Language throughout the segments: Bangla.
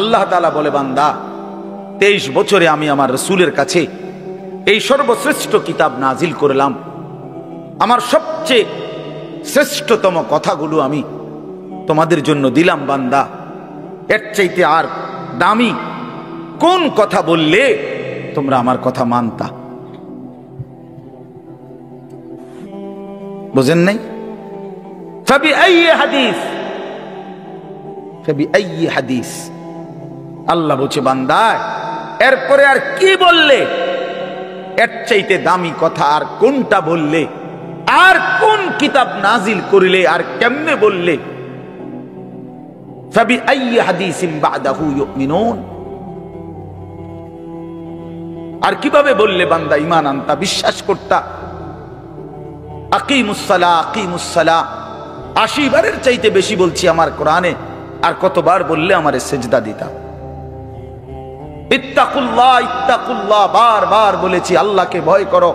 আল্লাহ তাআলা বলে, বান্দা 23 বছরে আমি আমার রাসূলের কাছে এই সর্বশ্রেষ্ঠ কিতাব নাজিল করলাম। আমার সবচেয়ে শ্রেষ্ঠতম কথাগুলো আমি তোমাদের জন্য দিলাম। বান্দা, এর চাইতে আর দামি কোন কথা বললে তোমরা আমার কথা মানতা? বুঝেন নাই? হাদিস আল্লাহ বলছে, বান্দা এরপরে আর কি বললে? এর চাইতে দামি কথা আর কোনটা বললে? আর কোন কিতাব নাজিল করিলে? আর কেমনে বললে? ফাবিআইয়ি হাদিসিন বাদাহু ইউমিনুন, আর কিভাবে বললে বান্দা ঈমান আনতা, বিশ্বাস করতা? আকিমুস সালাহ আকিমুস সালাহ 80 বারের চাইতে বেশি বলছি আমার কোরআনে, আর কতবার বললে আমারে সিজদা দিতা? ইত্তাকুল্লাহ ইত্তাকুল্লাহ বারবার বলেছি আল্লাহকে ভয় করো,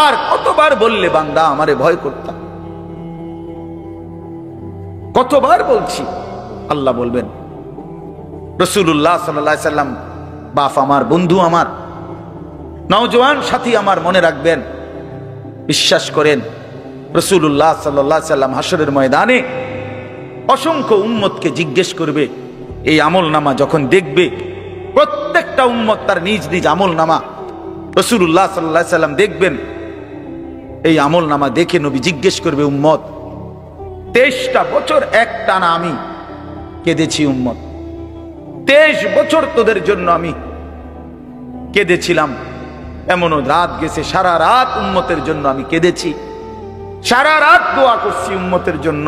আর কতবার বললে বান্দা আমারে ভয় করতা? কতবার বলছি? আল্লাহ বলবেন, রাসূলুল্লাহ সাল্লাল্লাহু আলাইহি সাল্লাম বাপ আমার, বন্ধু আমার, নওজোয়ান সাথী আমার, মনে রাখবেন, বিশ্বাস করেন, রাসূলুল্লাহ সাল্লাল্লাহু আলাইহি সাল্লাম হাসরের ময়দানে অসংখ্য উম্মতকে জিজ্ঞেস করবে। এই আমলনামা যখন দেখবে, প্রত্যেকটা উম্মত তার নিজ নিজ আমলনামা রাসূলুল্লাহ সাল্লাল্লাহু আলাইহি সাল্লাম দেখবেন। এই আমলনামা দেখে নবী জিজ্ঞেস করবে, উম্মত 23টা বছর একটানা আমি কেঁদেছি উম্মত, 23 বছর তোদের জন্য আমি কেঁদেছিলাম। এমনও রাত গেছে, সারা রাত উম্মতের জন্য আমি কেঁদেছি, সারা রাত দোয়া করছি উম্মতের জন্য।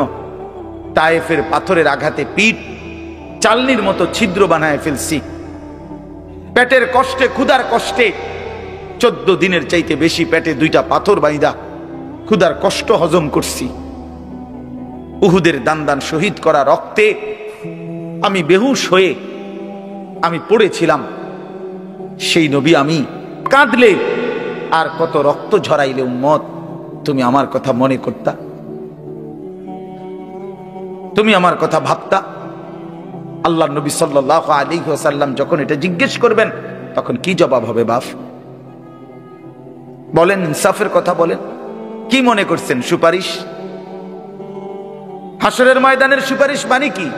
তায়েফের পাথরের আঘাতে পিঠ চালনির মতো ছিদ্র বানায় ফেলছি, পেটের কষ্টে, ক্ষুধার কষ্টে 14 দিনের চাইতে বেশি পেটে 2টা পাথর বাইদা ক্ষুধার কষ্ট হজম করছি। উহুদের দান দান শহীদ করা রক্তে আমি বেহুশ হয়ে আমি পড়েছিলাম। সেই নবী আমি কাঁদলে আর কত রক্ত ঝরাইলে উম্মত তুমি আমার কথা মনে করতা? তুমি আমার কথা ভাবতা? আল্লাহ নবী সাল্লাল্লাহু আলাইহি ওয়াসাল্লাম যখন এটা জিজ্ঞেস করবেন, তখন কি জবাব হবে বাপ? বলেন, ইনসাফের কথা বলেন। কি মনে করছেন? সুপারিশ? হাসরের ময়দানের সুপারিশ মানে কি?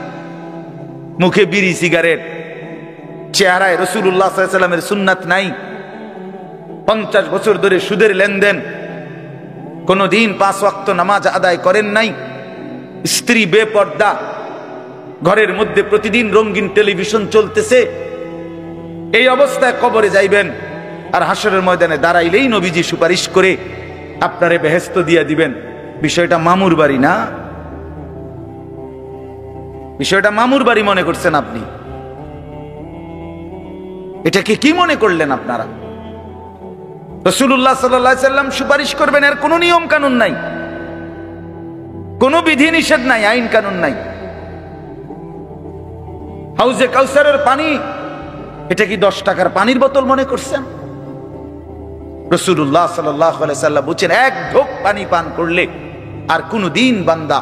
মুখে বিড়ি, সিগারেট, চেহারায় রাসূলুল্লাহ সাল্লাল্লাহু আলাইহি ওয়াসাল্লামের সুন্নাত নাই, 50 বছর ধরে সুদের লেনদেন, কোনদিন 5 ওয়াক্ত নামাজ আদায় করেন নাই, স্ত্রী বেপর্দা, ঘরের মধ্যে প্রতিদিন রঙিন টেলিভিশন চলতেছে, এই অবস্থায় কবরে যাইবেন। আর হাসরের ময়দানে দাঁড়াইলেই নবীজি সুপারিশ করে আপনারে বেহেশত দিয়ে দিবেন। বিষয়টা মামুর বাড়ি না, বিষয়টা মামুর বাড়ি মনে করছেন আপনি? এটাকে কি মনে করলেন আপনারা? রাসূলুল্লাহ সাল্লাল্লাহু আলাইহি সাল্লাম সুপারিশ করবেন, এর কোনো নিয়ম কানুন নাই, কোনো বিধি নিষেধ নাই, আইন কানুন নাই। হাউজে কাউসারের পানি, এটা কি 10 টাকার পানির বোতল মনে করছেন? রাসূলুল্লাহ সাল্লাল্লাহু আলাইহি সাল্লাম বলেন, এক ঢোক পানি পান করলে আর কোনদিন বান্দা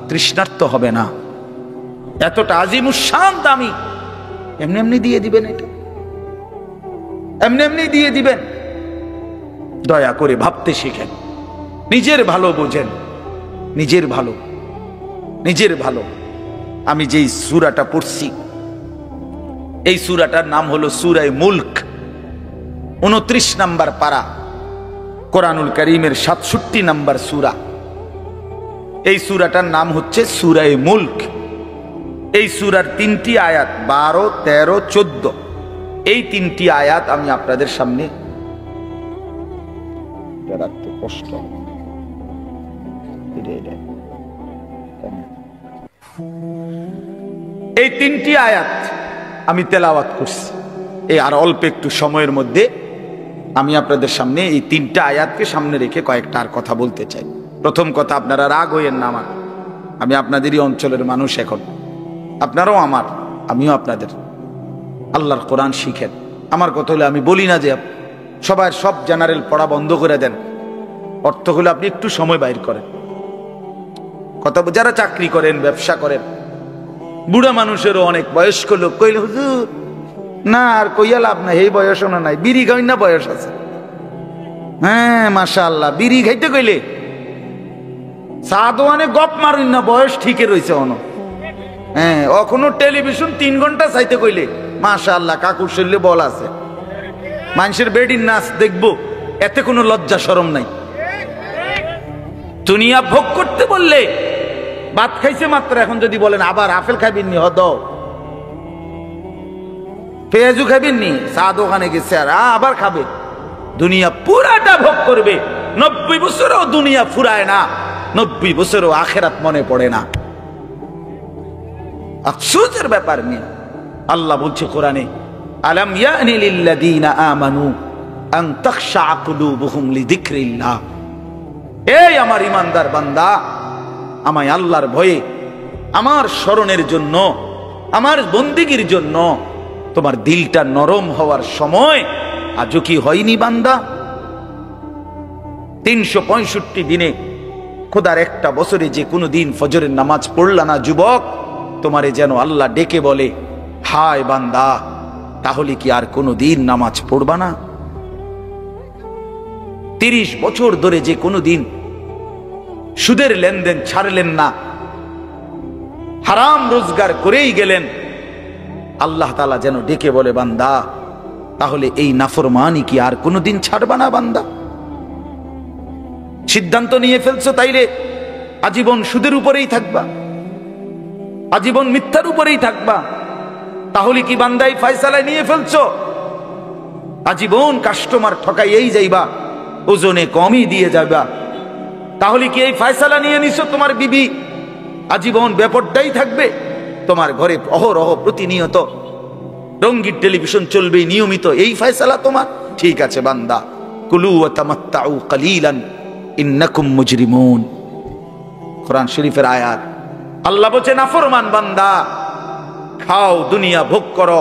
তৃষ্ণার্ত হবে না। এতটা আজিমুস শান দামি, এমনি এমনি দিয়ে দিবেন? এটা এমনি এমনি দিয়ে দিবেন? দয়া করে ভাবতে শিখেন, নিজের ভালো বোঝেন, নিজের ভালো, নিজের ভালো। আমি যেই সূরাটা পড়ছি, এই সূরাটার নাম হলো সূরা মুলক, 29 নম্বর পারা, কোরআনুল কারীমের 67 নম্বর সূরা। এই সূরাটার নাম হচ্ছে সূরা মুলক। এই সূরার 3টি আয়াত, 12, 13, 14, এই 3টি আয়াত আমি আপনাদের সামনে রাখতে কষ্ট। এই 3টি আয়াত আমি তেলাওয়াত করছি। এই আর অল্প একটু সময়ের মধ্যে আমি আপনাদের সামনে এই 3টা আয়াতকে সামনে রেখে কয়েকটা আর কথা বলতে চাই। প্রথম কথা, আপনারা রাগ হইয়েন না আমার, আমি আপনাদেরই অঞ্চলের মানুষ, এখন আপনারাও আমার, আমিও আপনাদের। আল্লাহর কোরআন শিখেন। আমার কথা হলে আমি বলি না যে সবার সব জেনারেল পড়া বন্ধ করে দেন, অর্থ হলে আপনি একটু সময় বাইর করেন। কথা, যারা চাকরি করেন, ব্যবসা করেন, বুড়া মানুষেরও অনেক বয়স্ক লোক কইলে হুজুর না আর কইয়া লাভ নাই, এই বয়স না নাই, বিড়ি খাই না বয়স আছে। হ্যাঁ মাশাআল্লাহ, বিড়ি খাইতে কইলে চা দোয়ানে গপ মারুন না, বয়স ঠিকই রয়েছে অন। হ্যাঁ এখনো টেলিভিশন 3 ঘন্টা চাইতে কইলে মাশাআল্লাহ কাকুর শরীরে বল আছে। মানুষের বেডির নাচ দেখবো, এতে কোনো লজ্জা শরম নাই। দুনিয়া ভোগ করতে বললে ভাত খাইছে মাত্র, এখন যদি বলেন আবার আপেল খাইবেন নি, হদ পেঁয়াজু খাইবেন নি, চা দোকানে গেছে আর আবার খাবে। দুনিয়া পুরাটা ভোগ করবে, 90 বছরও দুনিয়া ফুরায় না, 90 বছরও আখেরাত মনে পড়ে না। আফসোসের ব্যাপার নিয়ে আল্লাহ বলছে কোরআনে, আলাম ইয়ানি লিল্লাযীনা আমানু আন তাখশা কুলুবুহুম লিযিকরিল্লাহ। এই আমার ইমানদার বান্দা, আমায় আল্লাহর ভয়ে, আমার স্মরণের জন্য, আমার বন্দেগীর জন্য তোমার দিলটা নরম হওয়ার সময় আজও কি হয়নি বান্দা? 365 দিনে খোদার একটা বছরে যে কোনো দিন ফজরের নামাজ পড়লা না যুবক, তোমারে যেন আল্লাহ ডেকে বলে, হায় বান্দা তাহলে কি আর কোনো দিন নামাজ পড়বা না? 30 বছর ধরে যে কোনো দিন সুদের লেনদেন ছাড়লেন না, হারাম রোজগার করেই গেলেন, আল্লাহ তাআলা যেন ডেকে বলে, বান্দা তাহলে এই নাফরমানি কি আর কোনোদিন ছাড়বা না বান্দা? সিদ্ধান্ত নিয়ে ফেলছো তাইলে আজীবন সুদের উপরেই থাকবা, আজীবন মিথ্যার উপরেই থাকবা, তাহলে কি বান্দাই ফয়সালা নিয়ে ফেলছো আজীবন কাস্টমার ঠকাইয়েই যাইবা, ওজনে কমই দিয়ে যাবা, তাহলে কি এই ফয়সালা নিয়ে নিছো তোমার বিবি আজীবন বেপরদাই থাকবে, তোমার ঘরে অহরহ প্রতিনিয়ত রঙিন টেলিভিশন চলবে নিয়মিত, এই ফয়সালা তোমার? ঠিক আছে বান্দা, কুলু ওয়া তামাত্তাউ কালিলান ইন্নাকুম মুজরিমুন। কোরআন শরীফের আয়াত। আল্লাহ বলছে, নাফরমান বান্দা খাও, দুনিয়া ভোগ করো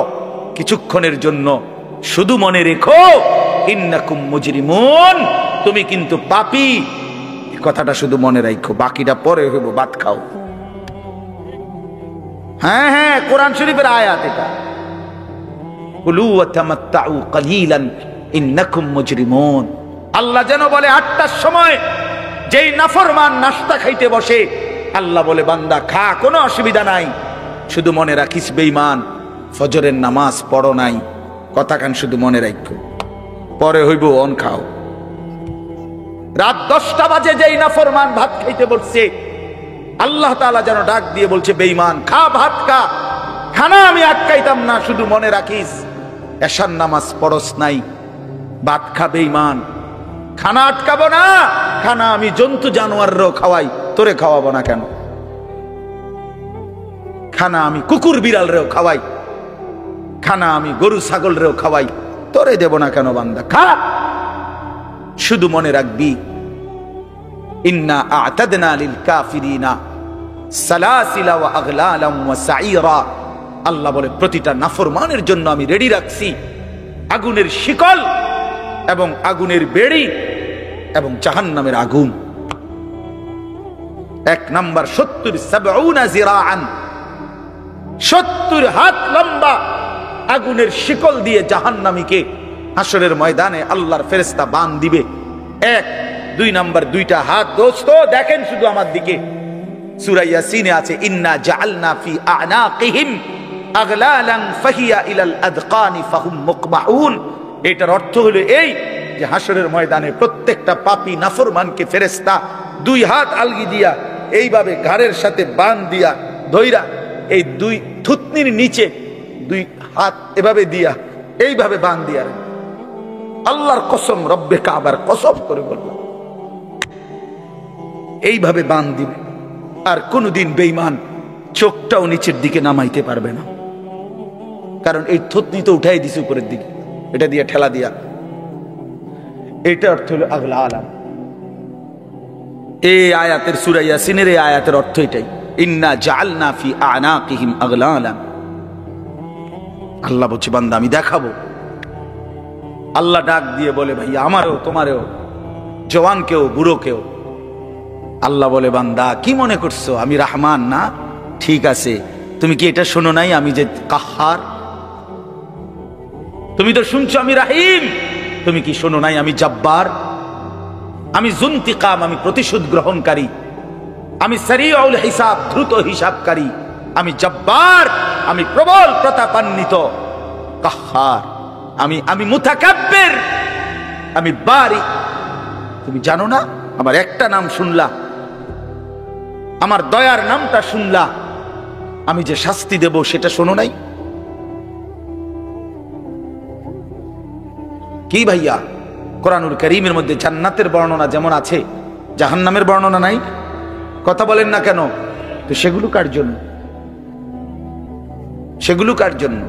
কিছুক্ষণের জন্য, শুধু মনে রেখো ইন্নাকুম মুজরিমুন, তুমি কিন্তু পাপী। এই কথাটা শুধু মনে রাখো, বাকিটা পরে হইব, ভাত খাও। হ্যাঁ হ্যাঁ কোরআন শরীফের আয়াত এটা, কুলু ওয়া তামাত্তাউ কালিলান ইন্নাকুম মুজরিমুন। আল্লাহ যেন বলে 8টার সময় যেই নাফরমান নাস্তা খাইতে বসে, আল্লাহ বলে, বান্দা খা, কোনো অসুবিধা নাই, শুধু মনে রাখিস বেঈমান ফজরের নামাজ পড়ো নাই, কথা কান শুধু মনে রাখো, পরে হইব অন খাও। রাত 10টা বাজে যেই নাফরমান ভাত খাইতে বসছে, আল্লাহ তাআলা যেন ডাক দিয়ে বলছে, বেঈমান খা, ভাত খা, খানা আমি আটকাইতাম না, শুধু মনে রাখিস এশার নামাজ পড়স নাই, ভাত খা বেঈমান, খানা আটকাবো না, খানা আমি জন্তু জানোয়ারও খাওয়াই, তোরে খাওয়াবো না কেন? খানা আমি কুকুর বিড়াল রেও খাওয়াই, খানা আমি গরু ছাগল রেও খাওয়াই, তোরে দেব না কেন? বান্দা খা, শুধু মনে রাখবি ইন্না আ'তাদনা লিল কাফিরিনা সালাসিলা ওয়া আগলালাম ওয়া সাইরা। আল্লাহ বলে, প্রতিটা নাফরমানের জন্য আমি রেডি রাখছি আগুনের শিকল এবং আগুনের বেড়ি এবং জাহান্নামের আগুন। 1 নাম্বার 70 জিরাআন, 70 হাত লম্বা আগুনের শিকল দিয়ে জাহান্নামীকে হাসরের ময়দানে আল্লাহর ফেরেশতা বান দিবে। 1 2 নাম্বার 2টা হাত। দোস্ত দেখেন শুধু আমার দিকে, সূরা ইয়াসিনে আছে, ইন্না জাআলনা ফি আ'নাকিহিম আগলালান ফাহিয়া ইলাল আদকানি ফাহুম মুকমাউন। এটার অর্থ হলো এই যে হাসরের ময়দানে প্রত্যেকটা পাপী নাফরমানকে ফেরেশতা 2 হাত আলগি দিয়া এইভাবে ঘাড়ের সাথে বান দিয়া ধইরা, এই 2 থুতনির নিচে 2 হাত এভাবে দিয়া এইভাবে বান দিয়া, আল্লাহর কসম, রব্বে কাবার কসম করে বলবো, এইভাবে বান দিবে। আর কোনদিন বেঈমান চোখটাও নিচের দিকে নামাইতে পারবে না, কারণ এই থুতনি তো উঠাই দিছে উপরের দিকে, এটা দিয়ে ঠেলা দিয়া। এটা অর্থ হলো আগলা আলাম। এই আয়াতের সূরা ইয়াসিনের এই আয়াতের অর্থ এটাই, ইন্না জাআলনা ফি আ'নাকিহিম আগলালান। আল্লাহ বলছে, বান্দা আমি দেখাবো। আল্লাহ ডাক দিয়ে বলে, ভাই আমারও তোমারও, জওয়ানকেও বুড়োকেও। আল্লাহ বলে, বান্দা কি মনে করছো আমি রহমান না? ঠিক আছে, তুমি কি এটা শোনো নাই আমি যে কাহার? তুমি তো শুনছো আমি রাহিম, তুমি কি শোনো নাই আমি জব্বার? আমি জুনতিকাম, আমি প্রতিশোধ গ্রহণকারী। আমি সারিউল হিসাব, দ্রুত হিসাবকারী। আমি জব্বার, আমি প্রবল প্রতাপান্বিত। কাহার, আমি মুতাকাব্বির, আমি বারি। তুমি জানো না? আমার একটা নাম শুনলা, আমার দয়ার নামটা শুনলা, আমি যে শাস্তি দেব সেটা শোনো নাই? কি ভাইয়া, কোরআনুল কারীমের মধ্যে জান্নাতের বর্ণনা যেমন আছে, জাহান্নামের বর্ণনা নাই? কথা বলেন না কেন? তো সেগুলো কার জন্য? সেগুলো কার জন্য?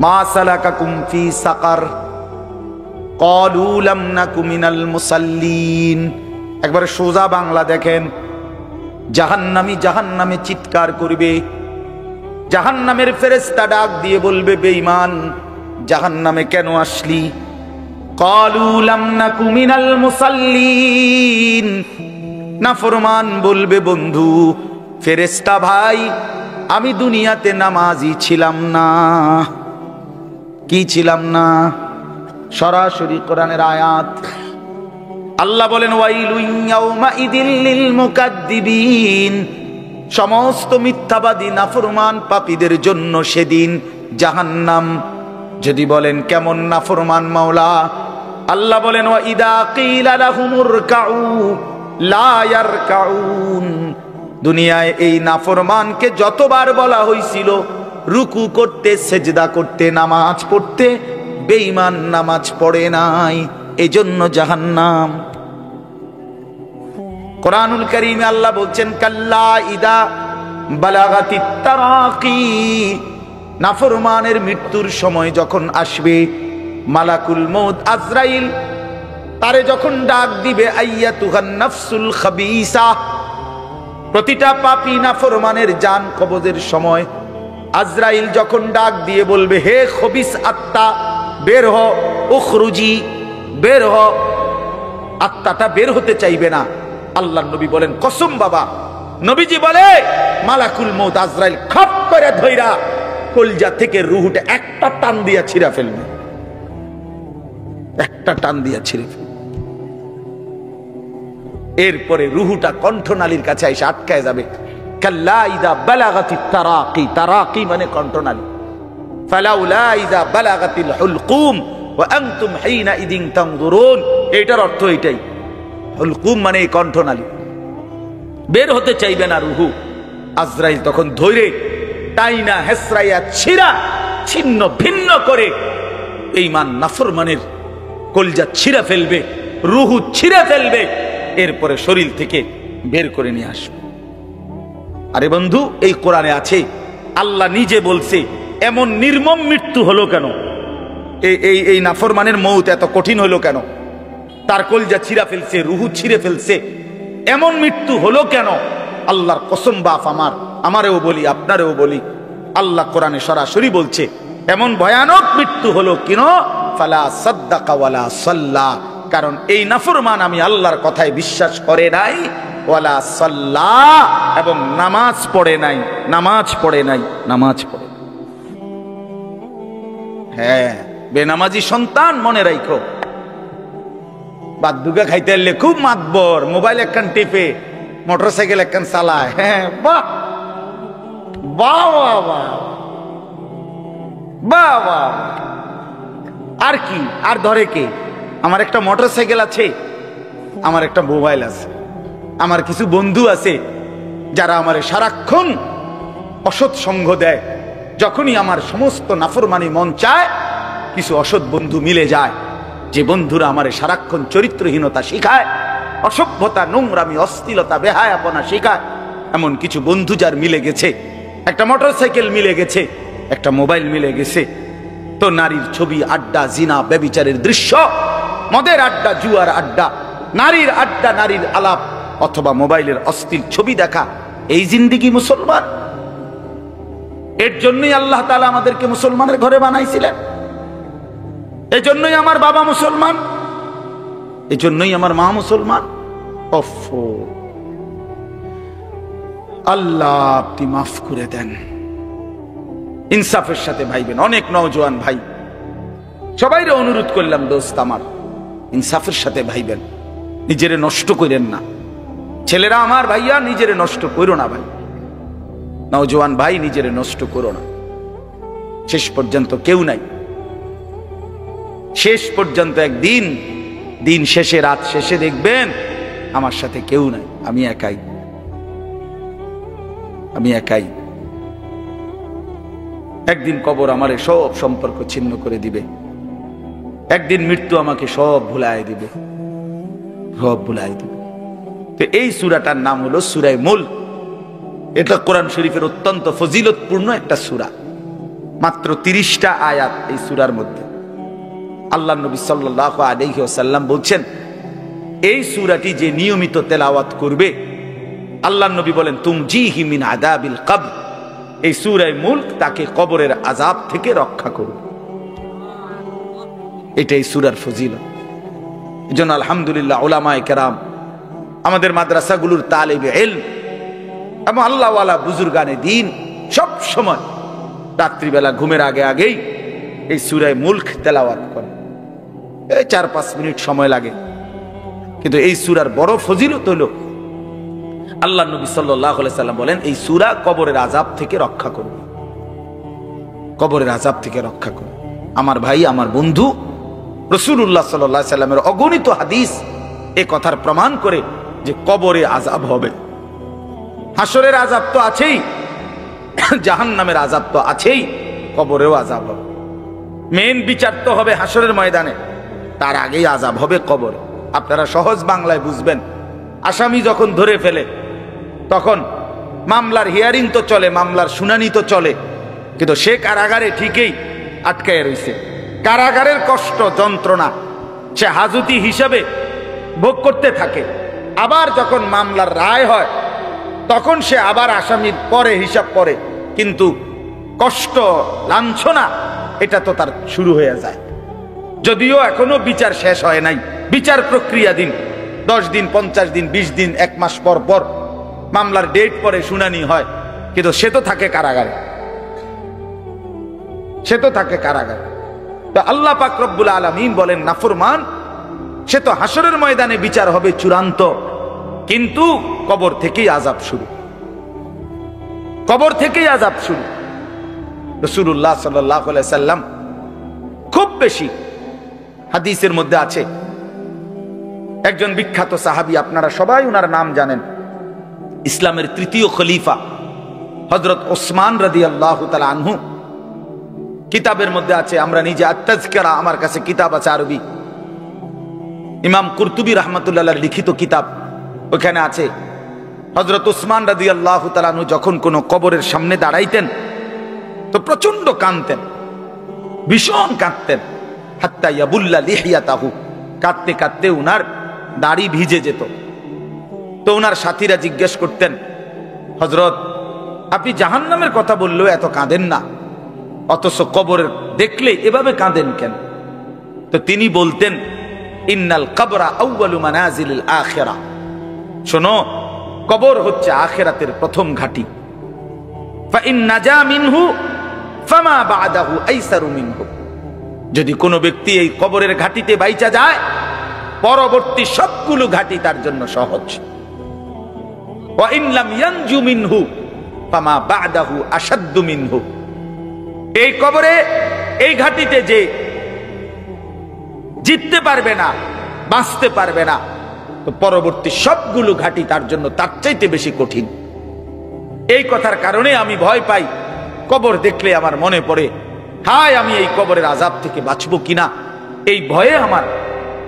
মা সালাকাকুম ফি সাকার ক্বালু লাম নাকু মিনাল মুসাল্লিন। একবারে সোজা বাংলা দেখেন, জাহান্নামী জাহান্নামে চিৎকার করবে, জাহান্নামের ফেরেশতা ডাক দিয়ে বলবে, বেঈমান জাহান্নামে কেন আসলি? ক্বালু লাম নাকু মিনাল মুসাল্লিন। নাফরমান বলবে, বন্ধু ফেরেশতা ভাই, আমি দুনিয়াতে নামাজি ছিলাম না। কি ছিলাম না? সরাসরি কোরআনের আয়াত। আল্লাহ বলেন, ওয়াইলুন ইয়াউমাইদিল লিল মুকাদ্দিবিন। সমস্ত মিথ্যাবাদী নাফরমান পাপীদের জন্য সেদিন জাহান্নাম। যদি বলেন কেমন নাফরমান মাওলা? আল্লাহ বলেন, ওয়া ইদা কিলা লাহুমুরকাউ লা ইয়ারকাউন। দুনিয়ায় এই নাফরমানকে যতবার বলা হয়েছিল রুকু করতে, সেজদা করতে, নামাজ পড়তে, বেঈমান নামাজ পড়ে নাই, এজন্য জাহান্নাম। কোরআনুল কারীমে আল্লাহ বলছেন, কাল্লা ইদা বালাগাতিত তারাকি। নাফরমানের মৃত্যুর সময় যখন আসবে, মালাকুল মউত আজরাইল তারে যখন ডাক দিবে, আইয়াতুহান নাফসুল খাবিসা। প্রতিটা পাপী নাফরমানের জান কবজের সময় আজরাইল যখন ডাক দিয়ে বলবে, হে খবিস আত্মা বের হ, উখরুজি, বের হ। আত্মাটা বের হতে চাইবে না। আল্লাহর নবী বলেন, কসম বাবা, নবীজি বলে, মালাকুল মউত আজরাইল খপ করে ধইরা কলজা থেকে রূহটা একটা টান দিয়া ছিঁড়া ফেলবে, একটা টান দিয়া ছিঁড়ে ফেলবে। এরপরে রূহটা কণ্ঠনালীর কাছে এসে আটকায় যাবে। কাল্লা ইদা বালাগাতিত তারাকি। তারাকি মানে কণ্ঠনালী। ফালাউলা ইদা বালাগাতিল হুলকুম ওয়া আনতুম হিনা ইদিন তানজুরুন। এটার অর্থ এটাই। হুলকুম মানে কণ্ঠনালী, বের হতে চাইবে না রূহ। আজরাইল তখন ধৈরে টাইনা হেসরাইয়া ছিঁড়া ছিন্ন ভিন্ন করে বেঈমান নাফরমানের কলজা ছিঁড়া ফেলবে, রূহ ছিঁড়া ফেলবে, এরপরে শরীর থেকে বের করে নিয়ে আসবে। আরে বন্ধু, এই কোরআনে আছে, আল্লাহ নিজে বলছে, এমন নির্মম মৃত্যু হলো কেন? এই নাফরমানের মউত এত কঠিন হলো কেন? তার কলজা ছিঁড়া ফেলছে, রূহ ছিঁড়ে ফেলছে, এমন মৃত্যু হলো কেন? আল্লাহর কসম বাপ আমারেও বলি, আপনারেও বলি, আল্লাহ কোরআনে সরাসরি বলছে, এমন ভয়ানক মৃত্যু হলো কেন? ফালা সাদ্দাকা ওয়ালা সাল্লা। কারণ এই নাফরমান আমি আল্লাহর কথায় বিশ্বাস করে নাই, ওয়ালা সাল্লা, এবং নামাজ পড়ে নাই, নামাজ পড়ে নাই, নামাজ পড়ে। হ্যাঁ, বেনামাজি সন্তান মনে রাখো, বাদুগা খাইতে এলে খুব মাতবর, মোবাইল একখান টিপে, মোটরসাইকেল একখান চালায়। হ্যাঁ, বাহ বাহ বাহ বাহ বাহ। আর কি, আর ধরে কে? আমার একটা মোটরসাইকেল আছে, আমার একটা মোবাইল আছে, আমার কিছু বন্ধু আছে যারা আমার সারাক্ষণ অসৎ সঙ্গ দেয়। যখনই আমার সমস্ত নাফরমানি মন চায়, কিছু অসৎ বন্ধু মিলে যায়, যে বন্ধুরা আমার সারাক্ষণ চরিত্রহীনতা শিখায়, অসভ্যতা, নোংরামি, অশ্লীলতা, বেহায়াপনা শিখায়। এমন কিছু বন্ধু যার মিলে গেছে, একটা মোটরসাইকেল মিলে গেছে, একটা মোবাইল মিলে গেছে, তো নারীর ছবি, আড্ডা, জিনা, ব্যভিচারের দৃশ্য, মদের আড্ডা, জুয়ার আড্ডা, নারীর আড্ডা, নারীর আলাপ, অথবা মোবাইলের অশ্লীল ছবি দেখা, এই জিন্দিগি মুসলমান? এর জন্যই আল্লাহ তাআলা আমাদেরকে মুসলমানের ঘরে বানাইছিলেন। এজন্যই আমার বাবা মুসলমান, এজন্যই আমার মা মুসলমান। আল্লাহ আপনি মাফ করে দেন। ইনসাফের সাথে ভাইবেন। অনেক নওজোয়ান ভাই, সবাইরে অনুরোধ করলাম, দোস্ত আমার, ইনসাফের সাথে ভাইবেন, নিজেরে নষ্ট করেন না। ছেলেরা আমার, ভাইয়া নিজেরে নষ্ট করো না ভাই, নওজোয়ান ভাই নিজেরে নষ্ট করো না। শেষ পর্যন্ত কেউ নাই, শেষ পর্যন্ত একদিন, দিন শেষে, রাত শেষে দেখবেন আমার সাথে কেউ নাই, আমি একাই, আমি একাই। একদিন কবর আমারে সব সম্পর্ক ছিন্ন করে দিবে, একদিন মৃত্যু আমাকে সব ভুলাই দিবে, সব ভুলাই দিবে। তো এই সূরাটার নাম হলো সূরা মুলক। এটা কোরআন শরীফের অত্যন্ত ফজিলতপূর্ণ একটা সূরা। মাত্র 30টা আয়াত এই সূরার মধ্যে। আল্লাহ নবী সাল্লাল্লাহু আলাইহি ওয়াসাল্লাম বলছেন, এই সূরাটি যে নিয়মিত তেলাওয়াত করবে, আল্লাহ নবী বলেন, তুমজিহি মিন আযাবিল কবর, এই সূরা মুলক তাকে কবরের আযাব থেকে রক্ষা করবে। এটাই সূরার ফজিলত। এজন্য আলহামদুলিল্লাহ উলামায়ে কেরাম, আমাদের মাদ্রাসাগুলোর তালিবে ইলম এবং আল্লাহওয়ালা বুজুর্গানে দ্বীন সব সময় রাত্রিবেলা ঘুমের আগে আগেই এই সূরা মুলক তেলাওয়াত করে। এই 4-5 মিনিট সময় লাগে, কিন্তু এই সূরার বড় ফজিলত হলো, আল্লাহ নবী সাল্লাল্লাহু আলাইহি সাল্লাম বলেন, এই সূরা কবরের আযাব থেকে রক্ষা করবে, কবরের আযাব থেকে রক্ষা করবে। আমার ভাই, আমার বন্ধু, রাসূলুল্লাহ সাল্লাল্লাহু আলাইহি সাল্লামের অগণিত হাদিস এই কথার প্রমাণ করে যে কবরে আযাব হবে। হাসরের আযাব তো আছেই, জাহান্নামের আযাব তো আছেই, কবরেও আযাব হবে। মেন বিচার তো হবে হাসরের ময়দানে, তার আগেই আযাব হবে কবরে। আপনারা সহজ বাংলায় বুঝবেন, আসামি যখন ধরে ফেলে তখন মামলার হিয়ারিং তো চলে, মামলার শুনানি তো চলে, কিন্তু সে কারাগারে ঠিকই আটকায় রয়েছে। কারাগারের কষ্ট যন্ত্রণা সে হাজতি হিসাবে ভোগ করতে থাকে। আবার যখন মামলার রায় হয় তখন সে আবার আসামির পরে হিসাব করে, কিন্তু কষ্ট লাঞ্ছনা এটা তো তার শুরু হয়ে যায়। যদিও এখনো বিচার শেষ হয় নাই, বিচার প্রক্রিয়াধীন, 10 দিন, 50 দিন, 20 দিন, 1 মাস পর পর মামলার ডেট পরে শুনানি হয়, কিন্তু সে তো থাকে কারাগারে, সে তো থাকে কারাগারে। তো আল্লাহ পাক রব্বুল আলামিন বলেন, নাফরমান সে তো হাসরের ময়দানে বিচার হবে চূড়ান্ত, কিন্তু কবর থেকেই আযাব শুরু, কবর থেকেই আযাব শুরু। রাসূলুল্লাহ সাল্লাল্লাহু আলাইহি সাল্লাম খুব বেশি হাদিসের মধ্যে আছে, একজন বিখ্যাত সাহাবী, আপনারা সবাই ওনার নাম জানেন, ইসলামের 3য় খলিফা হযরত ওসমান রাদিয়াল্লাহু তাআলা আনহু। কিতাবের মধ্যে আছে, আমরা নিজে আত-তাযকিরা, আমার কাছে কিতাব আছে আরবি, ইমাম কুরতুবী রাহমাতুল্লাহ আলাইহির লিখিত কিতাব, ওখানে আছে হযরত ওসমান রাদিয়াল্লাহু তাআলা আনহু যখন কোনো কবরের সামনে দাঁড়াইতেন তো প্রচন্ড কাঁদতেন, ভীষণ কাঁদতেন, হাত্তা ইয়াবুল্লা লিহিয়াতাহু, কাঁদতে কাঁদতে উনার দাড়ি ভিজে যেত। তো উনার সাথীরা জিজ্ঞেস করতেন, হযরত আপনি জাহান্নামের কথা বললেও এত কাঁদেন না, অথচ কবরের দেখলে এভাবে কাঁদেন কেন? তো তিনি বলতেন, ইন্নাল কবরা আউয়ালু মানাজিলিল আখিরা, শোনো, কবর হচ্ছে আখিরাতের প্রথম ঘাঁটি। ফা ইন নাজা মিনহু ফামা বাদাহু আইসারু মিনহু, যদি কোনো ব্যক্তি এই কবরের ঘাটিতে বাইচা যায়, পরবর্তী সবগুলো ঘাটি তার জন্য সহজ। ওয়া ইন লাম ইয়ানজু মিনহু ফামা বাদাহু আশাদ্দু মিনহু, এই কবরে, এই ঘাটিতে যে জিততে পারবে না, বাঁচতে পারবে না, তো পরবর্তী সবগুলো ঘাটি তার জন্য তার চাইতে বেশি কঠিন। এই কথার কারণে আমি ভয় পাই, কবর দেখলে আমার মনে পড়ে, হায় আমি এই কবরের আযাব থেকে বাঁচবো কিনা, এই ভয়ে আমার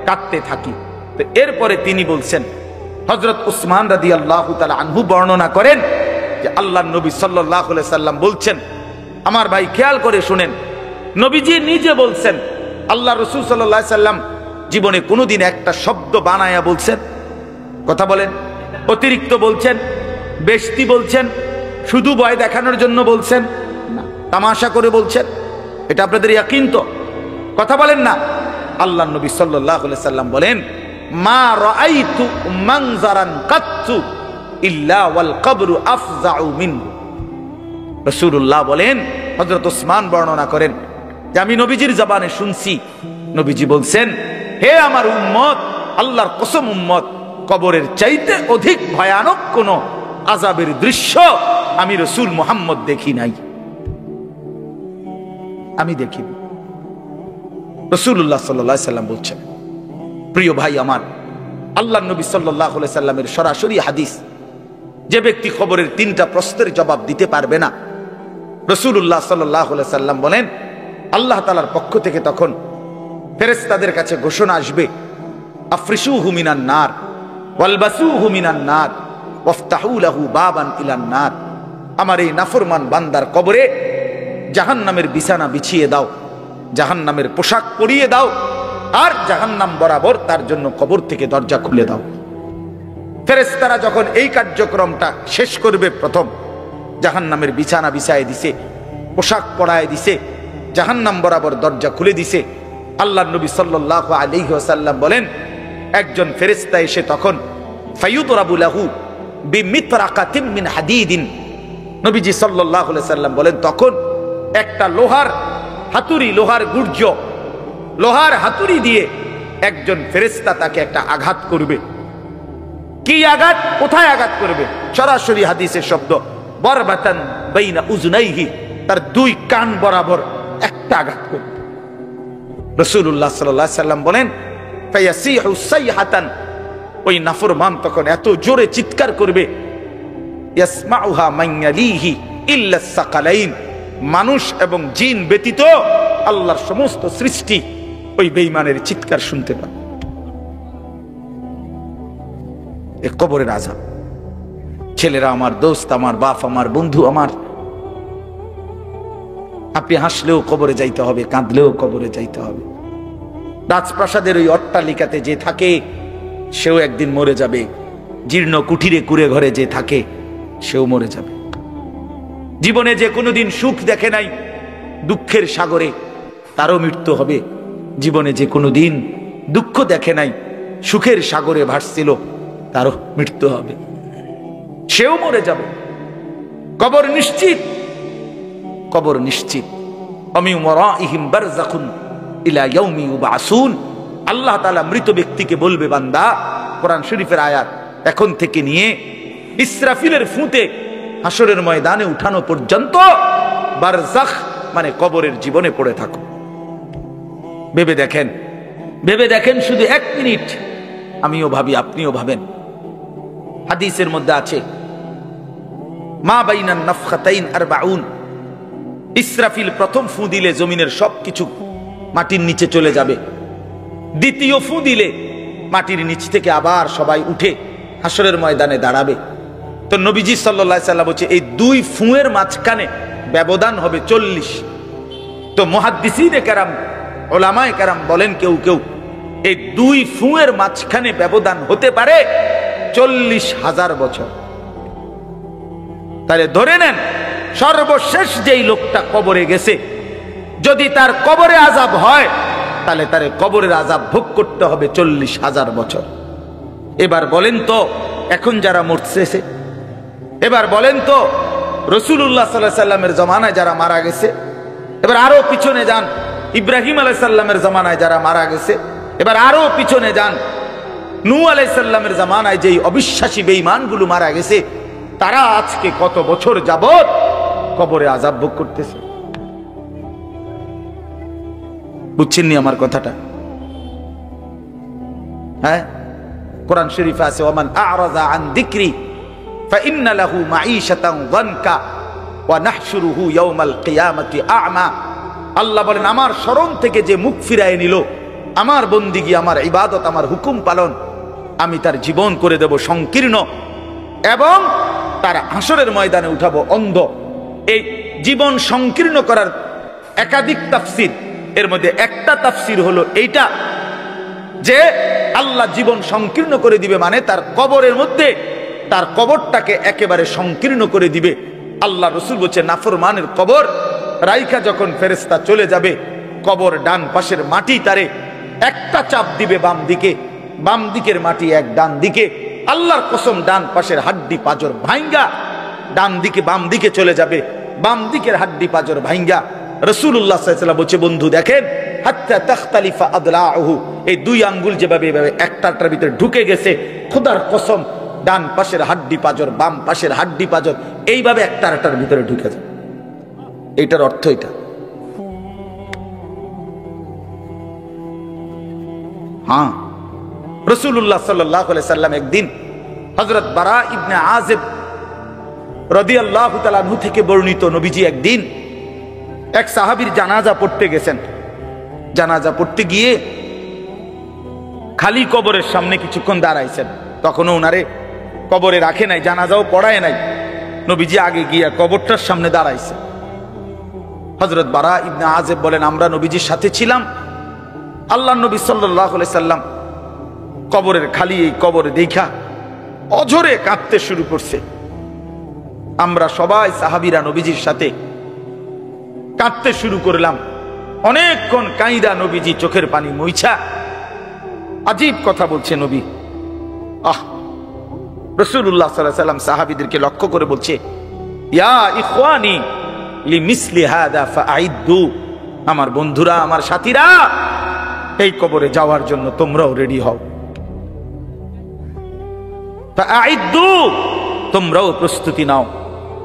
কাঁদতে থাকি। তো এরপরে তিনি বলছেন, হযরত ওসমান রাদিয়াল্লাহু তাআলা আনহু বর্ণনা করেন যে আল্লাহর নবী সাল্লাল্লাহু আলাইহি সাল্লাম বলছেন, আমার ভাই খেয়াল করে শুনেন, নবীজি নিজে বলছেন, আল্লাহ রাসূল সাল্লাল্লাহু আলাইহি সাল্লাম জীবনে কোনোদিন একটা শব্দ বানায়া বলছেন? কথা বলেন। অতিরিক্ত বলছেন, বেশতি বলছেন, শুধু ভয় দেখানোর জন্য বলছেন না, তামাশা করে বলছেন? এটা আপনাদের ইয়াকিন তো? কথা বলেন না। আল্লাহ নবী সাল্লাল্লাহু আলাইহি সাল্লাম বলেন, মা রাআইতু মানজারান কাত্তু ইল্লা ওয়াল কবরু আফজাউ মিনহু। রাসূলুল্লাহ বলেন, হযরত ওসমান বর্ণনা করেন যে আমি নবীজির জবানে শুনছি, নবীজি বলছেন, হে আমার উম্মত, আল্লাহর কসম উম্মত, কবরের চাইতে অধিক ভয়ানক কোন আযাবের দৃশ্য আমি রাসূল মুহাম্মদ দেখি নাই, আমি দেখিনি। রাসূলুল্লাহ সাল্লাল্লাহু আলাইহি সাল্লাম বলছেন। প্রিয় ভাই আমার, আল্লাহর নবী সাল্লাল্লাহু আলাইহি সাল্লামের সরাসরি হাদিস, যে ব্যক্তি কবরের 3টা প্রশ্নের জবাব দিতে পারবে না, রাসূলুল্লাহ সাল্লাল্লাহু আলাইহি সাল্লাম বলেন আল্লাহ তাআলার পক্ষ থেকে তখন ফেরেশতাদের কাছে ঘোষণা আসবে, আফরিশুহু মিনান নার ওয়ালবাসুহু মিনান নার ওয়াফতাহু লাহু বাবান ইলান নার। আমার এই নাফরমান বান্দার কবরে জাহান্নামের বিছানা বিছিয়ে দাও, জাহান্নামের পোশাক পরিয়ে দাও, আর জাহান্নাম বরাবর তার জন্য কবর থেকে দরজা খুলে দাও। ফেরেশতারা যখন এই কার্যক্রমটা শেষ করবে, প্রথম জাহান্নামের বিছানা বিছায় দিছে, পোশাক পরায় দিছে, জাহান্নাম বরাবর দরজা খুলে দিছে, আল্লাহর নবী সাল্লাল্লাহু আলাইহি ওয়াসাল্লাম বলেন একজন ফেরেশতা এসে তখন ফায়ুদরাবু লাহু বিমিতরাকাতিন মিন হাদিদিন, নবীজি সাল্লাল্লাহু আলাইহি ওয়াসাল্লাম বলেন তখন একটা লোহার হাতুড়ি, লোহার গুর্জ, লোহার হাতুড়ি দিয়ে একজন ফেরেশতা তাকে একটা আঘাত করবে। কি আঘাত, কোথায় আঘাত করবে? সরাসরি হাদিসের শব্দ, বরবাতান বাইনা উজুনাইহি, তার 2 কান বরাবর একটা আঘাত করবে। রাসূলুল্লাহ সাল্লাল্লাহু আলাইহি সাল্লাম বলেন ফায়াসিহু সাইহাতান, ওই নাফরমান তখন এত জোরে চিৎকার করবে, ইয়াসমাউহা মান ইয়ালিহি ইল্লা সাকালাইন, মানুষ এবং জিন ব্যতীত আল্লাহর সমস্ত সৃষ্টি ওই বেঈমানের চিৎকার শুনতে পাবে। এই কবরের আযাব। ছেলেরা আমার, দোস্ত আমার, বাপ আমার, বন্ধু আমার, আপনি হাসলেও কবরে যাইতে হবে, কাঁদলেও কবরে যাইতে হবে। রাজপ্রাসাদের ওই অট্টালিকাতে যে থাকে সেও একদিন মরে যাবে, জীর্ণ কুঠিরে কুড়ে ঘরে যে থাকে সেও মরে যাবে। জীবনে যে কোনোদিন সুখ দেখে নাই, দুঃখের সাগরে তারও মৃত্যু হবে। জীবনে যে কোনোদিন দুঃখ দেখে নাই, সুখের সাগরে ভাসছিল, তারও মৃত্যু হবে, সেও মরে যাবে। কবর নিশ্চিত, কবর নিশ্চিত। অমিন ওয়ারাইহিম বারযাখুন ইলা ইয়াউমি ইউবআসুন, আল্লাহ তাআলা মৃত ব্যক্তিকে বলবে, বান্দা, কোরআন শরীফের আয়াত, এখন থেকে নিয়ে ইসরাফিলের ফুঁতে হাসরের ময়দানে উঠানো পর্যন্ত বারযাখ মানে কবরের জীবনে পড়ে থাকো। ভেবে দেখেন, ভেবে দেখেন, শুধু 1 মিনিট আমিও ভাবি, আপনিও ভাবেন। হাদিসের মধ্যে আছে মা বাইনান নাফখাতাইন 40, ইসরাফিল প্রথম ফু দিলে জমিনের সবকিছু মাটির নিচে চলে যাবে, দ্বিতীয় ফু দিলে মাটির নিচ থেকে আবার সবাই উঠে হাসরের ময়দানে দাঁড়াবে। তো নবীজি সাল্লাল্লাহু আলাইহি সাল্লাম বলছে এই 2 ফুঁয়ের মাঝখানে ব্যবধান হবে 40। তো মুহাদ্দিসিনে কেরাম, উলামায়ে কেরাম বলেন কেউ কেউ এই 2 ফুঁয়ের মাঝখানে ব্যবধান হতে পারে 40,000 বছর। তাহলে ধরে নেন সর্বশেষ যেই লোকটা কবরে গেছে, যদি তার কবরে আযাব হয় তাহলে তার কবরের আযাব ভোগ করতে হবে 40,000 বছর। এবার বলেন তো এখন যারা মরতেছে, এবার বলেন তো রাসূলুল্লাহ সাল্লাল্লাহু আলাইহি সাল্লামের জামানায় যারা মারা গেছে, এবার আরো পিছনে যান ইব্রাহিম আলাইহিস সালামের জামানায় যারা মারা গেছে, এবার আরো পিছনে যান নূহ আলাইহিস সালামের জামানায় যেই অবিশ্বাসী বেঈমানগুলো মারা গেছে, তারা আজকে কত বছর যাবত কবরে আযাব ভোগ করতেছে। বুঝছেননি আমার কথাটা? হ্যাঁ, কোরআন শরীফে আছে ওমান আ'রাযা আন যিকরি ফাইন্না লাহু মাঈশাতান যানকা ওয়া নাহশুরুহু ইয়াওমাল কিয়ামাতি আ'মা। আল্লাহ বলেন আমার শরণ থেকে যে মুখ ফিরায় নিল, আমার বন্দিগি, আমার ইবাদত, আমার হুকুম পালন, আমি তার জীবন করে দেব সংকীর্ণ এবং তার হাসরের ময়দানে উঠাবো অন্ধ। এই জীবন সংকীর্ণ করার একাধিক তাফসীর, এর মধ্যে একটা তাফসীর হলো এইটা যে আল্লাহ জীবন সংকীর্ণ করে দিবে, মানে তার কবরের মধ্যে তার কবরটাকে একেবারে সংকীর্ণ করে দিবে। আল্লাহ রাসূল বলছে নাফরমানের কবর রাইখা যখন ফেরেশতা চলে যাবে, কবর ডান পাশের মাটি তারে একটা চাপ দিবে বাম দিকে, বাম দিকের মাটি এক ডান দিকে, আল্লাহর কসম ডান পাশের হাড্ডি পাঁজর ভাঙ্গা ডান দিকে বাম দিকে চলে যাবে। বাম দিকের হাড্ডি পাঁজর ভাঙ্গা রাসূলুল্লাহ সাল্লাল্লাহু আলাইহি ওয়াসাল্লাম বলছে, বন্ধু দেখেন, হাত্তা তাখতালিফা আদলাহু, এই দুই আঙ্গুল যেভাবে একটার ভিতরে ঢুকে গেছে, খোদার কসম ডান পাশের হাড্ডি পাঁজর বাম পাশের হাড্ডি পাঁজর এইভাবে একটার ভিতরে ঢুকে যায়। এইটার অর্থ এটা। হ্যাঁ, রাসূলুল্লাহ সাল্লাল্লাহু আলাইহি সাল্লাম একদিন হযরত বারা ইবনে আযিব রাদিয়াল্লাহু তাআলা আনহু থেকে বর্ণিত, নবীজি একদিন এক সাহাবীর জানাজা পড়তে গেছেন। জানাজা পড়তে গিয়ে খালি কবরের সামনে কিছুক্ষণ দাঁড়াইছেন। তখনও ওনারে কবরে রাখে নাই, জানাজাও পড়ায় নাই। নবীজি আগে গিয়া কবরটার সামনে দাঁড়াইছে। হযরত বারা ইবনে আযিব বলেন, আমরা নবীজির সাথে ছিলাম। আল্লাহর নবী সাল্লাল্লাহু আলাইহি সাল্লাম কবরের খালি এই কবরে দেখা অঝরে কাঁদতে শুরু করছে। আমরা সবাই সাহাবীরা নবীজির সাথে কাঁদতে শুরু করলাম। অনেকক্ষণ কাইদা নবীজি চোখের পানি মুইছা আজীব কথা বলছে নবী। রাসূলুল্লাহ সাল্লাল্লাহু আলাইহি সাল্লাম সাহাবীদেরকে লক্ষ্য করে বলছে, ইয়া ইখওয়ানি লিমিসলি হাদা ফাআইদ্দু, আমার বন্ধুরা, আমার সাথীরা, এই কবরে যাওয়ার জন্য তোমরাও রেডি হও। ফাআইদ্দু, তোমরাও প্রস্তুতি নাও।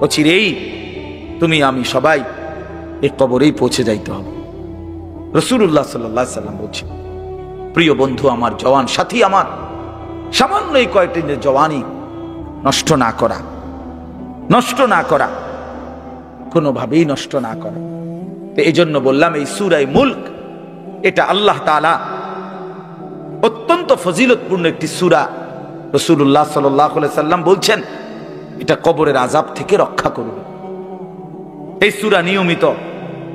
অচিরেই তুমি আমি সবাই এই কবরেই পৌঁছে যাইতে হবে। রাসূলুল্লাহ সাল্লাল্লাহু আলাইহি সাল্লাম বলছে, প্রিয় বন্ধু আমার, জওয়ান সাথী আমার, সামান্য এই কয়েকটি জওয়ানি নষ্ট না করা, নষ্ট না করা, কোনোভাবেই নষ্ট না করা। এই জন্য বললাম, এই সূরা মুলক এটা আল্লাহ তাআলা অত্যন্ত ফজিলতপূর্ণ একটি সূরা। রাসূলুল্লাহ সাল্লাল্লাহু আলাইহি সাল্লাম বলছেন, এটা কবরের আযাব থেকে রক্ষা করবে। এই সূরা নিয়মিত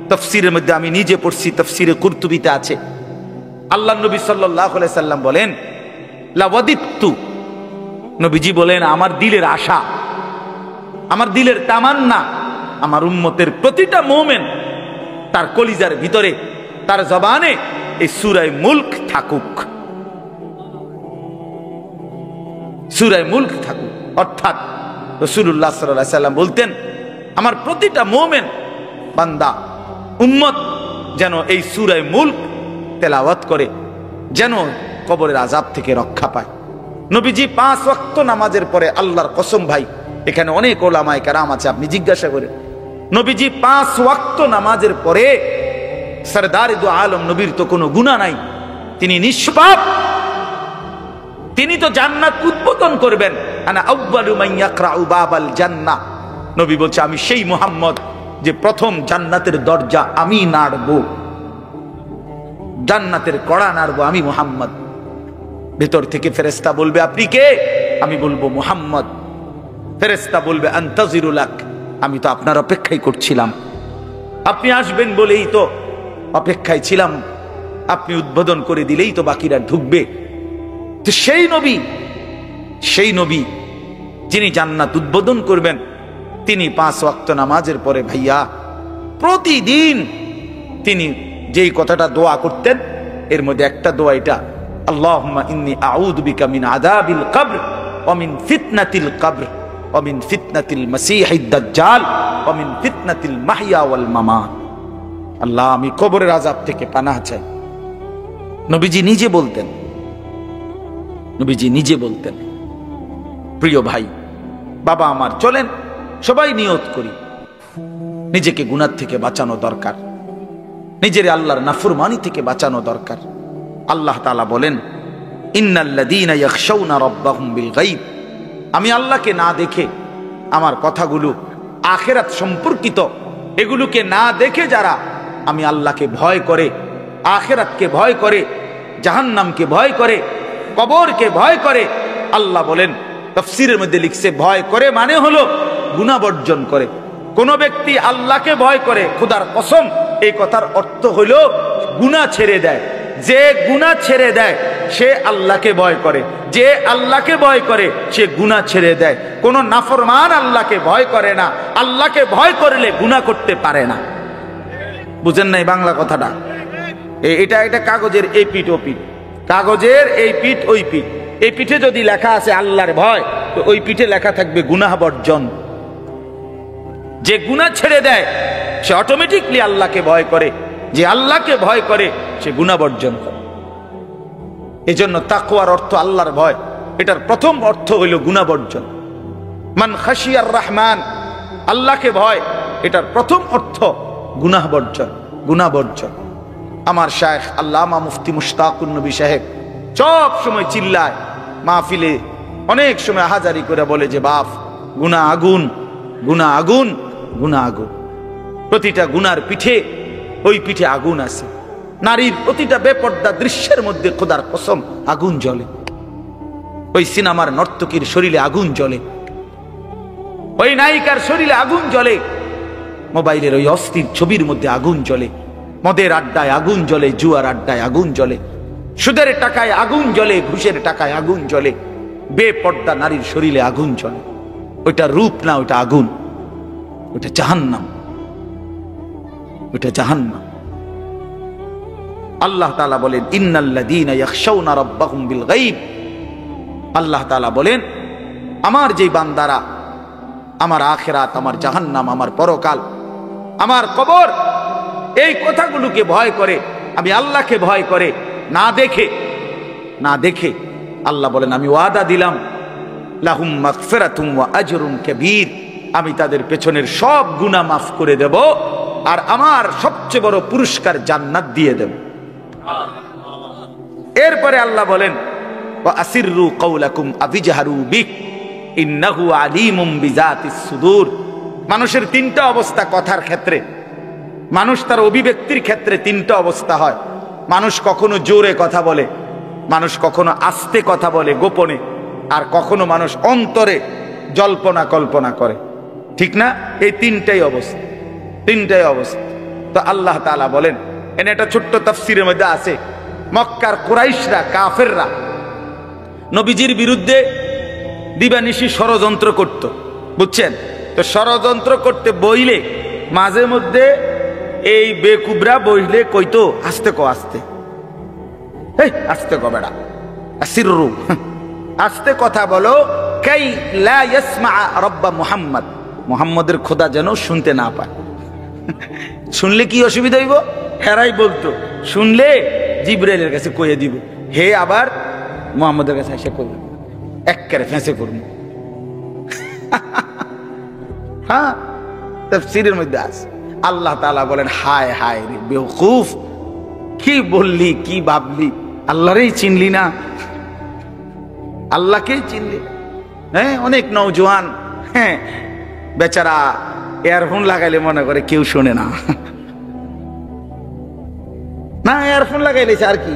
তাফসীরের মধ্যে আমি নিজে পড়ছি, তাফসীরে কুরতুবিতে আছে। আল্লাহর নবী সাল্লাল্লাহু আলাইহি সাল্লাম বলেন, লাওয়াদিতু, নবীজি বলেন, আমার দিলের আশা, আমার দিলের তামান্না, আমার উম্মতের প্রতিটা মুমিন তার কলিজার ভিতরে, তার জবানে এই সূরা মুলক থাকুক, সূরা মুলক থাকুক। অর্থাৎ রাসূলুল্লাহ সাল্লাল্লাহু আলাইহি সাল্লাম বলতেন, আমার প্রতিটা মুমিন বান্দা উম্মত যেন এই সূরা মুলক তেলাওয়াত করে, যেন কবরের আযাব থেকে রক্ষা পায়। নবীজি 5 ওয়াক্ত নামাজের পরে, আল্লাহর কসম ভাই, এখানে অনেক ওলামায়ে কেরাম আছে, আপনি জিজ্ঞাসা করেন, নবীজি 5 ওয়াক্ত নামাজের পরে, সরদার দু আলম নবীর তো কোনো গুনাহ নাই, তিনি নিষ্পাপ, তিনি তো জান্নাত উদ্বোধন করবেন। আনা আউয়ালু মান ইয়াকরাউ বাবাল জান্নাহ, নবী বলছে, আমি সেই মুহাম্মদ যে প্রথম জান্নাতের দরজা আমি নাড়বো, জান্নাতের কড়া নাড়বো আমি মুহাম্মদ। ভেতর থেকে ফেরেশতা বলবে, আপনি কে? আমি বলবো মুহাম্মদ। ফেরেশতা বলবে, আনতাজিরু লাক, আমি তো আপনার অপেক্ষাই করছিলাম, আপনি আসবেন বলেই তো অপেক্ষায় ছিলাম, আপনি উদ্বোধন করে দিলেই তো বাকিরা ঢুকবে। তো সেই নবী যিনি জান্নাত উদ্বোধন করবেন, তিনি 5 ওয়াক্ত নামাজের পরে ভাইয়া প্রতিদিন তিনি যেই কথাটা দোয়া করতেন, এর মধ্যে একটা দোয়া এটা, আল্লাহুম্মা ইন্নী আউযু বিকা মিন আযাবিল কবর ওয়া মিন ফিতনাতিল কবর ওয়া মিন ফিতনাতিল মাসীহিদ দাজ্জাল ওয়া মিন ফিতনাতিল মাহইয়া ওয়াল মামাত। আল্লাহ, আমি কবরের আযাব থেকে পানাহ চাই। নবীজি নিজে বলতেন, নবীজি নিজে বলতেন। প্রিয় ভাই, বাবা আমার, চলেন সবাই নিয়ত করি, নিজেকে গুনাহ থেকে বাঁচানো দরকার, নিজের আল্লাহর নাফরমানি থেকে বাঁচানো দরকার। আল্লাহ তাআলা বলেন, ইন্নাল্লাযীনা ইয়াখশাউনা রাব্বাহুম বিল গায়ব, আমি আল্লাহকে না দেখে, আমার কথাগুলো আখিরাত সম্পর্কিত, এগুলোকে না দেখে যারা আমি আল্লাহকে ভয় করে, আখিরাতকে ভয় করে, জাহান্নামকে ভয় করে, কবরকে ভয় করে, আল্লাহ বলেন, তাফসীরের মধ্যে লিখছে, ভয় করে মানে হলো গুনাহ বর্জন করে। কোন ব্যক্তি আল্লাহকে ভয় করে, খোদার কসম, এই কথার অর্থ হলো গুনাহ ছেড়ে দেয়। যে গুনাহ ছেড়ে দেয় সে আল্লাহকে ভয় করে, যে আল্লাহকে ভয় করে সে গুনাহ ছেড়ে দেয়। কোন নাফরমান আল্লাহকে ভয় করে না, আল্লাহকে ভয় করলে গুনাহ করতে পারে না। বুঝেন নাই বাংলা কথাটা? এটা কাগজের এই পিঠ ও পিঠ, কাগজের এই পিঠ ওই পিঠ। এই পিঠে যদি লেখা আছে আল্লাহর ভয়, তো ওই পিঠে লেখা থাকবে গুনাহ বর্জন। যে গুনাহ ছেড়ে দেয় সে অটোমেটিকলি আল্লাহকে ভয় করে, যে আল্লাহকে ভয় করে সে গুনাহ বর্জন করে। এজন্য তাকওয়ার অর্থ আল্লাহর ভয়, এটার প্রথম অর্থ হইল গুনাহ বর্জন। মান খাশিয়ার রহমান, আল্লাহকে ভয়, এটার প্রথম অর্থ গুনাহ বর্জন, গুনাহ বর্জন। আমার শায়েখ আল্লামা মুফতি মুশতাকুন নবী সাহেব সব সময় চিল্লায় মাহফিলে, অনেক সময় আহাজারি করে বলে যে বাপ, গুনাহ আগুন, গুনাহ আগুন, গুনাহ আগুন। প্রতিটা গুনার পিঠে, ওই পিঠে আগুন আছে। নারীর প্রতিটা বেপর্দা দৃশ্যের মধ্যে খোদার কসম আগুন জ্বলে। ওই সিনেমার নর্তকীর শরীরে আগুন জ্বলে, ওই নায়িকার শরীরে আগুন জ্বলে, মোবাইলের ওই অস্থির ছবির মধ্যে আগুন জ্বলে, মদের আড্ডায় আগুন জ্বলে, জুয়ার আড্ডায় আগুন জ্বলে, সুদের টাকায় আগুন জ্বলে, ঘুষের টাকায় আগুন জ্বলে, বেপর্দা নারীর শরীরে আগুন জ্বলে। ওইটা রূপ না, ওইটা আগুন, ওইটা জাহান্নাম, ওইটা জাহান্নাম। আল্লাহ তাআলা বলেন ইন্নাল্লাযীনা ইয়াখশাউনা রাব্বাহুম বিল গায়ব, আল্লাহ তাআলা বলেন আমার যেই বান্দারা আমার আখিরাত, আমার জাহান্নাম, আমার পরকাল, আমার কবর, এই কথাগুলোকে ভয় করে, আমি আল্লাহকে ভয় করে, না দেখে, না দেখে, আল্লাহ বলেন আমি ওয়াদা দিলাম লাহুম মাগফিরাতুম ওয়া আজরুন কাবীর, আমি তাদের পেছনের সব গুনাহ মাফ করে দেব আর আমার সবচেয়ে বড় পুরস্কার জান্নাত দিয়ে দেব। এরপরে আল্লাহ বলেন ওয়া আসিররু কাওলাকুম আবিজহারু বিহি ইন্নাহু আলিমুম বিযাতিস সুদূর। মানুষের তিনটা অবস্থা কথার ক্ষেত্রে, মানুষ তার অভিব্যক্তির ক্ষেত্রে তিনটা অবস্থা হয়। মানুষ কখনো জোরে কথা বলে, মানুষ কখনো আস্তে কথা বলে গোপনে, আর কখনো মানুষ অন্তরে জল্পনা কল্পনা করে, ঠিক না? এই তিনটাই অবস্থা, তিনটাই অবস্থা। তো আল্লাহ তাআলা বলেন, এনে একটা ছোট্ট তাফসীরের মধ্যে আছে, মক্কার কুরাইশরা, কাফেররা নবীজির বিরুদ্ধে দিবানিশি ষড়যন্ত্র করত, বুঝছেন? তো ষড়যন্ত্র করতে বইলে মাঝে মধ্যে এই বেকুবরা বইলে কইতো আস্তে কো, আস্তে, এই আস্তে কো বেড়া, আসিররু, আস্তে কথা বলো, কাই লা ইয়াসমা রাব্বা মুহাম্মদ, মুহাম্মদের খোদা যেন শুনতে না পায়। শুনলে কি অসুবিধা হইব? হেরাই বলতো শুনলে জিবরাইলের কাছে কইয়ে দিব, হে আবার মুহাম্মদের কাছে এসে কইবে, একবারে ফেঁসে করুন। হ্যাঁ, তাফসীরের মধ্যে আছে। আল্লাহ তাআলা বলেন হায় হায় রে বেওকুফ, কি বললি, কি ভাবলি, আল্লাহরই চিনলি না, আল্লাহকেই চিনলি। হ্যাঁ, অনেক নওজোয়ান, হ্যাঁ বেচারা ইয়ারফোন লাগাইলে মনে করে কেউ শোনে না, না ইয়ারফোন লাগাইলেছে আর কি,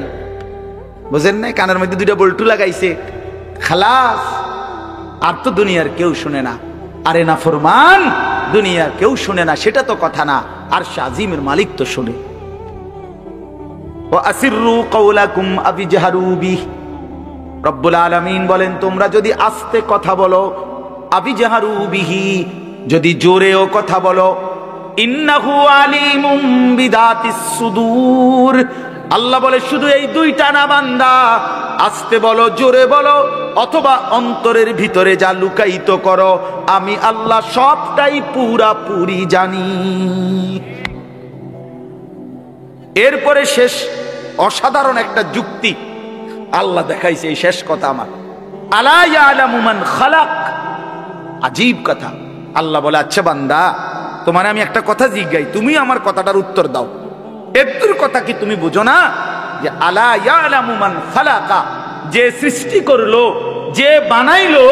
বুঝেন না? কানের মধ্যে দুইটা বল্টু লাগাইছে, খালাস, আর তো দুনিয়ার কেউ শুনে না। আরে না ফরমান, দুনিয়ার কেউ শুনে না সেটা তো কথা না, আর শাজিমের মালিক তো শুনে। ওয়া আসিররু কাওলাকুম আবিজহারু বিহি, রব্বুল আলামিন বলেন তোমরা যদি আস্তে কথা বলো, আবিজহারু বিহি, যদি জোরেও কথা বলো, ইন্নাহু আলিমুম বিযাতিস সুদূর, আল্লাহ বলে শুধু এই দুইটা না বান্দা, আস্তে বলো, জোরে বলো, অথবা অন্তরের ভিতরে যা লুকায়িত করো, আমি আল্লাহ সবটাই পুরাপুরি জানি। এরপরে শেষ অসাধারণ একটা যুক্তি আল্লাহ দেখাইছে, এই শেষ কথা আমার, আলা ইয়ালামু মান খালাক, আজীব কথা। আল্লাহ বলে আচ্ছা বান্দা, তোমার আমি একটা কথা জিজ্ঞাই, তুমি আমার কথাটার উত্তর দাও। এর কথা কি তুমি বুঝো না যে আলা ইয়ালামু মান খালাকা, যে সৃষ্টি করলো, যে বানাইলো,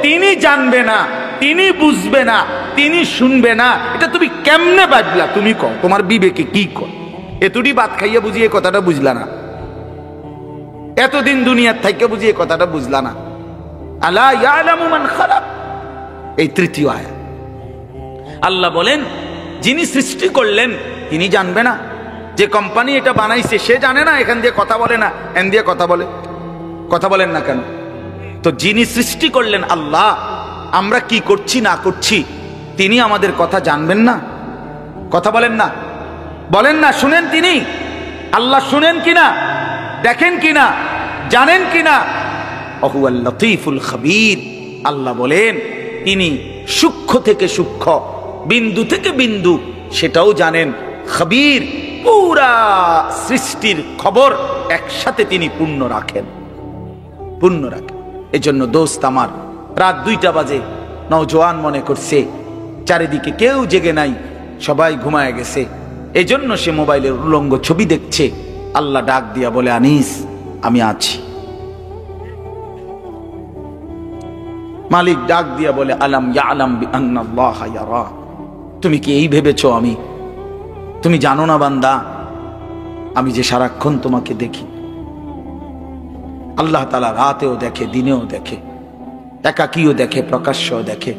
তিনি জানবে না, তিনি বুঝবে না, তিনি শুনবে না, এটা তুমি কেমনে বাজলা? তুমি কও, তোমার বিবেকে কি কর? এতটি ভাত খাইয়া বুঝিয়ে কথাটা বুঝলা না, এতদিন দুনিয়ার থেকে বুঝিয়ে কথাটা বুঝলা না। আলা ইয়ালামু মান খালাক, এই তৃতীয় আয়াত। আল্লাহ বলেন যিনি সৃষ্টি করলেন তিনি জানবে না? যে কোম্পানি এটা বানাইছে সে জানে না এখান দিয়ে কথা বলে না, এন দিয়ে কথা বলে? কথা বলেন না কেন? তো যিনি সৃষ্টি করলেন আল্লাহ, আমরা কি করছি না করছি তিনি আমাদের কথা জানবেন না? কথা বলেন না, বলেন না, শুনেন তিনি? আল্লাহ শুনেন কিনা, দেখেন কিনা, জানেন কিনা? ওহুয়াল লতীফুল খবীর, আল্লাহ বলেন তিনি সূক্ষ্ম থেকে সূক্ষ্ম, বিন্দু থেকে বিন্দু সেটাও জানেন। খবীর, পুরা সৃষ্টির খবর একসাথে তিনি পূর্ণ রাখেন। এজন্য দোস্ত আমার, রাত 2টা বাজে, নওজোয়ান মনে করছে চারিদিকে কেউ জেগে নাই, সবাই ঘুমায় গেছে, এজন্য সে মোবাইলের উলঙ্গ ছবি দেখছে। আল্লাহ ডাক দিয়া বলে, আনিস আমি আছি। মালিক ডাক দিয়া বলে, আলাম ইয়ালাম বিআন্নাল্লাহা ইয়ারা। তুমি কি এই ভেবেছো তুমি জানো না বান্দা, আমি যে সারাক্ষণ তোমাকে দেখি। আল্লাহ তাআলা রাতেও দেখে, দিনেও দেখে, একাকীও দেখে, প্রকাশ্যও দেখে,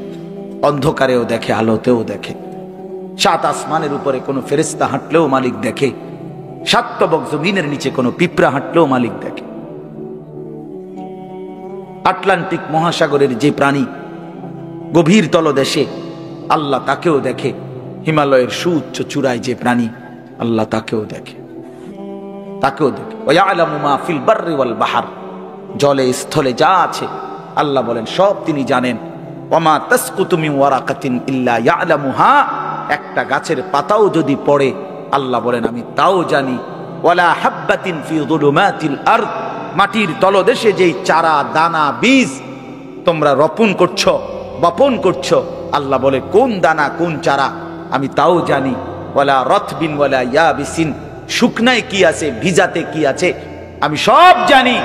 অন্ধকারেও দেখে, আলোতেও দেখে। 7 আসমানের উপরে কোনো ফেরেশতা হাঁটলেও মালিক দেখে, 7 তবক জমিনের নিচে কোনো পিঁপড়া হাঁটলেও মালিক দেখে। আটলান্টিক মহাসাগরের যে প্রাণী গভীর তলদেশে, আল্লাহ তাকেও দেখে। হিমালয়ের সুউচ্চ চূড়ায় যে প্রাণী, আল্লাহ তাকেও দেখে। ওয়ায়ালামু মা ফিল বাররি ওয়াল বাহর, জলে স্থলে যা আছে আল্লাহ বলেন সব তিনি জানেন। ওয়ামা তাসকুতু মিন ওয়ারাকাতিন ইল্লা ইয়ালামুহা, একটা গাছের পাতাও যদি পড়ে আল্লাহ বলেন আমি তাও জানি। ওয়ালা হাববাতিন ফি যুলুমাতিল আরদ, মাটির তলদেশে যেই চারা দানা বীজ তোমরা বপন করছো, আল্লাহ বলে কোন দানা কোন চারা আমি তাও জানি। ওয়ালা রাতবিন ওয়ালা ইয়াবিসিন, শুকনায় কি আছে ভিজাতে কি আছে আমি সব জানি।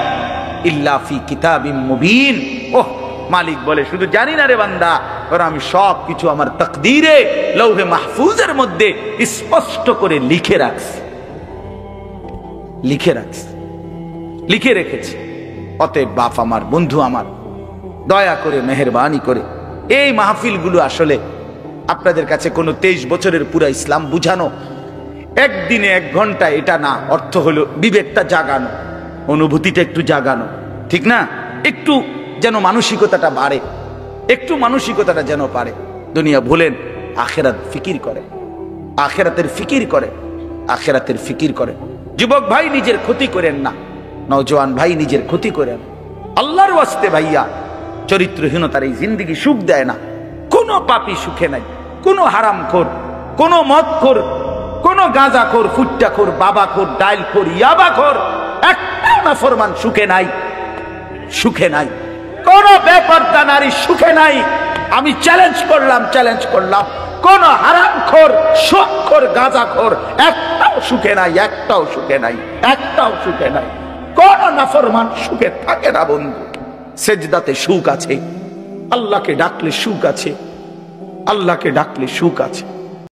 ইল্লা ফি কিতাবিম মুবিন, ওহ মালিক বলে শুধু জানি না রে বান্দা, আমি সব কিছু আমার তাকদীরে লৌহে মাহফুজের মধ্যে স্পষ্ট করে লিখে রেখেছি। অতএব বাপ আমার, বন্ধু আমার, দয়া করে মেহেরবানি করে এই মাহফিলগুলো আসলে আপনাদের কাছে কোনো 23 বছরের পুরা ইসলাম বুঝানো, একদিনে 1 ঘন্টা এটা না। অর্থ হলো বিবেকটা জাগানো, অনুভূতিটা একটু জাগানো, ঠিক না? একটু যেন মানসিকতাটা বাড়ে, একটু মানসিকতাটা যেন পারে। দুনিয়া ভুলেন, আখেরাতের ফিকির করে। যুবক ভাই নিজের ক্ষতি করেন না, নওজোয়ান ভাই নিজের ক্ষতি করেন। আল্লাহর ওয়াস্তে ভাইয়া, চরিত্রহীনতার এই জিন্দেগি সুখ দেয় না। কোনো পাপী সুখে নাই, কোনো হারামখোর, কোনো মদখোর, কোনো গাঁজাখোর, ফুট্টাখোর, বাবাখোর, ডাইলখোর, ইয়াবাখোর, একটা নাফরমান সুখে নাই। কোন বেপরদা নারী সুখে নাই। আমি চ্যালেঞ্জ করলাম, কোন হারামখোর, সুদখোর, গাঁজাখোর একটাও সুখে নাই। কোন নাফরমান সুখে থাকে না বন্ধু। সেজদাতে সুখ আছে, আল্লাহকে ডাকলে সুখ আছে।